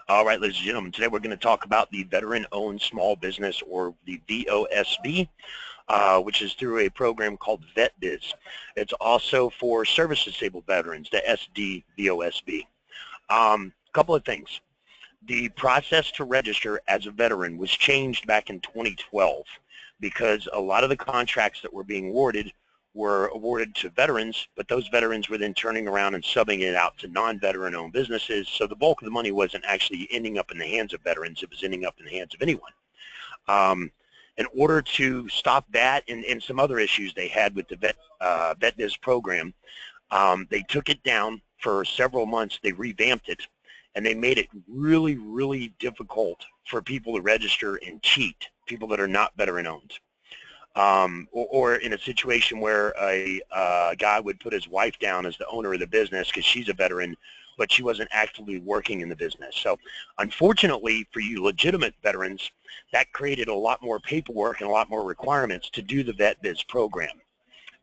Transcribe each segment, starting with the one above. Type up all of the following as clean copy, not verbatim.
All right, ladies and gentlemen, today we're going to talk about the Veteran-Owned Small Business, or the VOSB, which is through a program called VETBIZ. It's also for service-disabled veterans, the s.d.v.o.s.b. Couple of things. The process to register as a veteran was changed back in 2012 because a lot of the contracts that were being awarded were awarded to veterans, but those veterans were then turning around and subbing it out to non-veteran owned businesses, so the bulk of the money wasn't actually ending up in the hands of veterans, it was ending up in the hands of anyone. In order to stop that and some other issues they had with the VETBIZ program, they took it down for several months, they revamped it, and they made it really, really difficult for people to register and cheat, people that are not veteran owned. Or in a situation where a guy would put his wife down as the owner of the business because she's a veteran, but she wasn't actively working in the business. So unfortunately for you legitimate veterans, that created a lot more paperwork and a lot more requirements to do the VETBIZ program.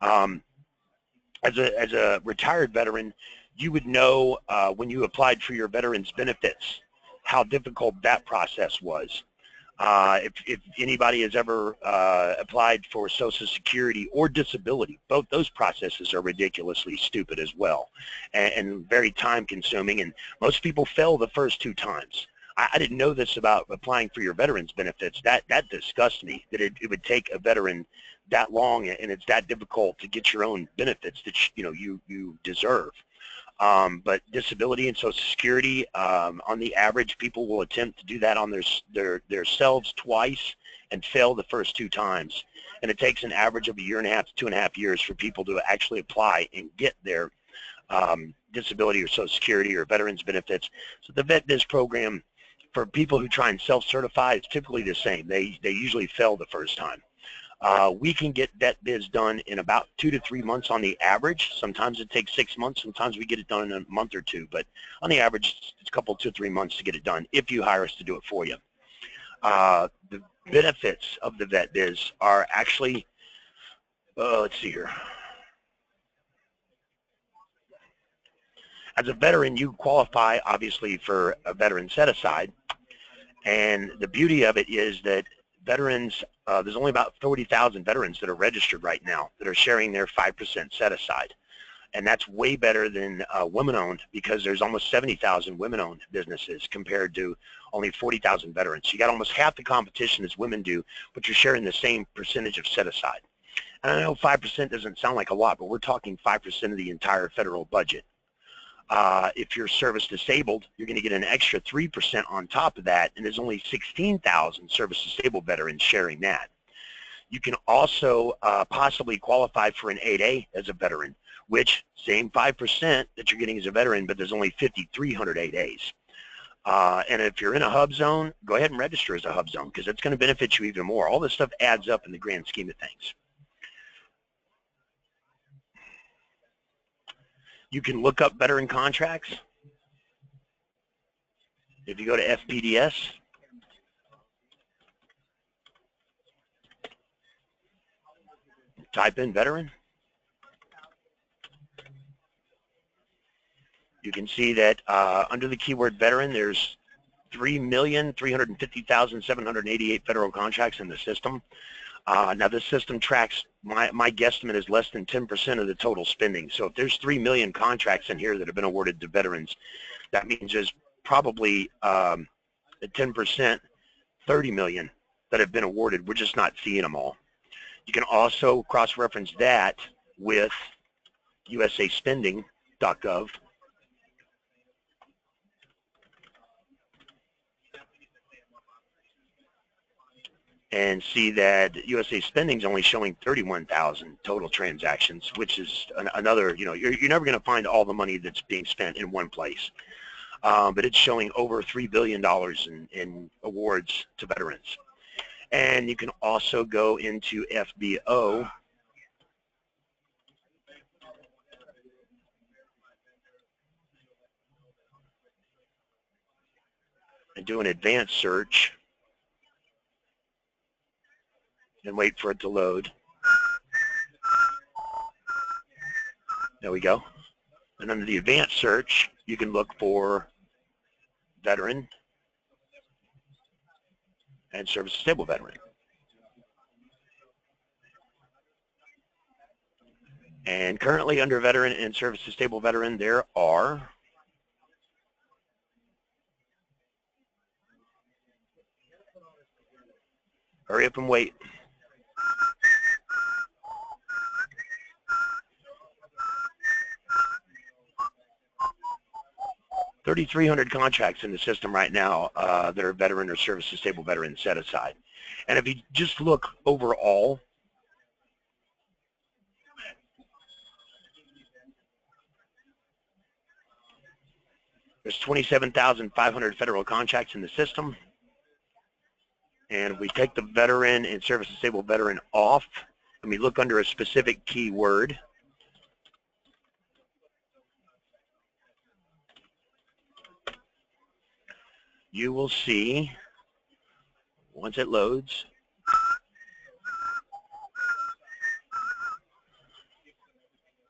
As a retired veteran, you would know when you applied for your veterans benefits how difficult that process was. If anybody has ever applied for Social Security or disability, both those processes are ridiculously stupid as well and very time consuming, and most people fail the first 2 times. I didn't know this about applying for your veterans benefits. That disgusts me, that it would take a veteran that long and it's that difficult to get your own benefits that you deserve. But disability and Social Security, on the average, people will attempt to do that on their selves twice and fail the first 2 times. And it takes an average of 1.5 to 2.5 years for people to actually apply and get their disability or Social Security or veterans benefits. So the VETBIZ program, for people who try and self-certify, is typically the same. They usually fail the first time. We can get VETBIZ done in about 2 to 3 months on the average. Sometimes it takes 6 months. Sometimes we get it done in a month or 2. But on the average, it's a couple, 2 or 3 months to get it done if you hire us to do it for you. The benefits of the VETBIZ are actually, let's see here. As a veteran, you qualify, obviously, for a veteran set-aside. And the beauty of it is that veterans, there's only about 40,000 veterans that are registered right now that are sharing their 5% set-aside. And that's way better than women-owned, because there's almost 70,000 women-owned businesses compared to only 40,000 veterans. You got almost half the competition as women do, but you're sharing the same percentage of set-aside. And I know 5% doesn't sound like a lot, but we're talking 5% of the entire federal budget. If you're service disabled, you're going to get an extra 3% on top of that, and there's only 16,000 service disabled veterans sharing that. You can also possibly qualify for an 8A as a veteran, which same 5% that you're getting as a veteran, but there's only 5,300 8As. And if you're in a hub zone, go ahead and register as a hub zone, because it's going to benefit you even more. All this stuff adds up in the grand scheme of things. You can look up veteran contracts. If you go to FPDS, type in veteran, you can see that under the keyword veteran, there's 3,350,788 federal contracts in the system. Now this system tracks, my guesstimate is less than 10% of the total spending. So if there's 3 million contracts in here that have been awarded to veterans, that means there's probably at 10%, 30 million that have been awarded. We're just not seeing them all. You can also cross-reference that with usaspending.gov. And see that USA Spending is only showing 31,000 total transactions, which is another, you're never going to find all the money that's being spent in one place. But it's showing over $3 billion in awards to veterans. And you can also go into FBO and do an advanced search and wait for it to load. There we go. And under the advanced search, you can look for veteran and service disabled veteran. And currently under veteran and service disabled veteran, there are hurry up and wait. 3,300 contracts in the system right now that are veteran or service disabled veteran set aside. And if you just look overall, there's 27,500 federal contracts in the system. And if we take the veteran and service disabled veteran off, and we look under a specific keyword, you will see, once it loads,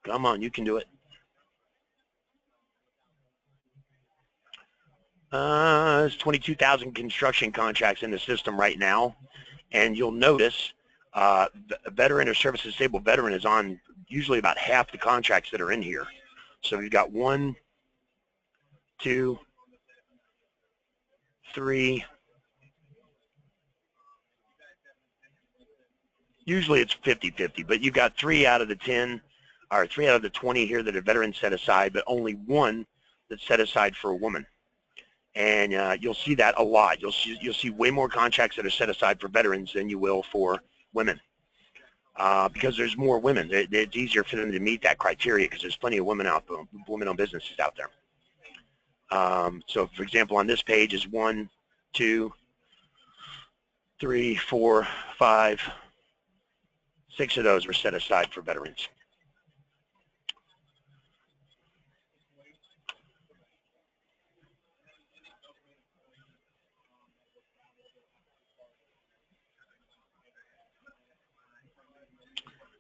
come on, you can do it. There's 22,000 construction contracts in the system right now, and you'll notice the veteran or service disabled veteran is on usually about half the contracts that are in here. So you've got 1, 2, 3. Usually it's 50-50, but you've got 3 out of the 10, or 3 out of the 20 here that are veterans set aside, but only 1 that's set aside for a woman. And you'll see that a lot. You'll see way more contracts that are set aside for veterans than you will for women, because there's more women. It's easier for them to meet that criteria because there's plenty of women-owned businesses out there. So, for example, on this page is 1, 2, 3, 4, 5, 6 of those were set aside for veterans.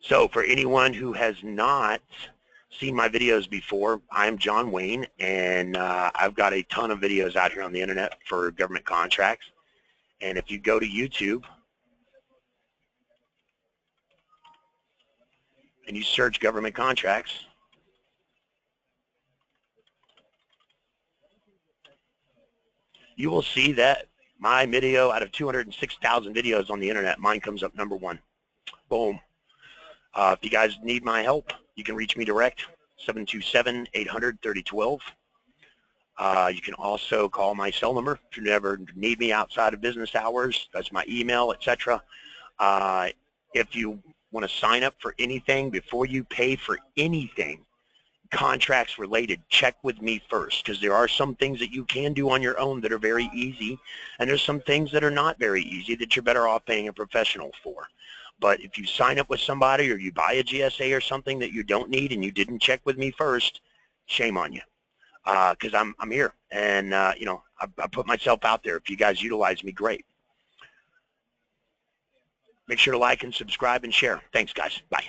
So for anyone who has not seen my videos before, I'm John Wayne, and I've got a ton of videos out here on the internet for government contracts. And if you go to YouTube and you search government contracts, you will see that my video, out of 206,000 videos on the internet, mine comes up #1. Boom. If you guys need my help, you can reach me direct, 727-800-3012. You can also call my cell number if you ever need me outside of business hours. That's my email, etc. If you want to sign up for anything before you pay for anything contracts related, check with me first, because there are some things that you can do on your own that are very easy, and there's some things that are not very easy that you're better off paying a professional for. But if you sign up with somebody or you buy a GSA or something that you don't need and you didn't check with me first, shame on you, because I'm here, and you know, I put myself out there. If you guys utilize me, great. Make sure to like and subscribe and share. Thanks, guys. Bye.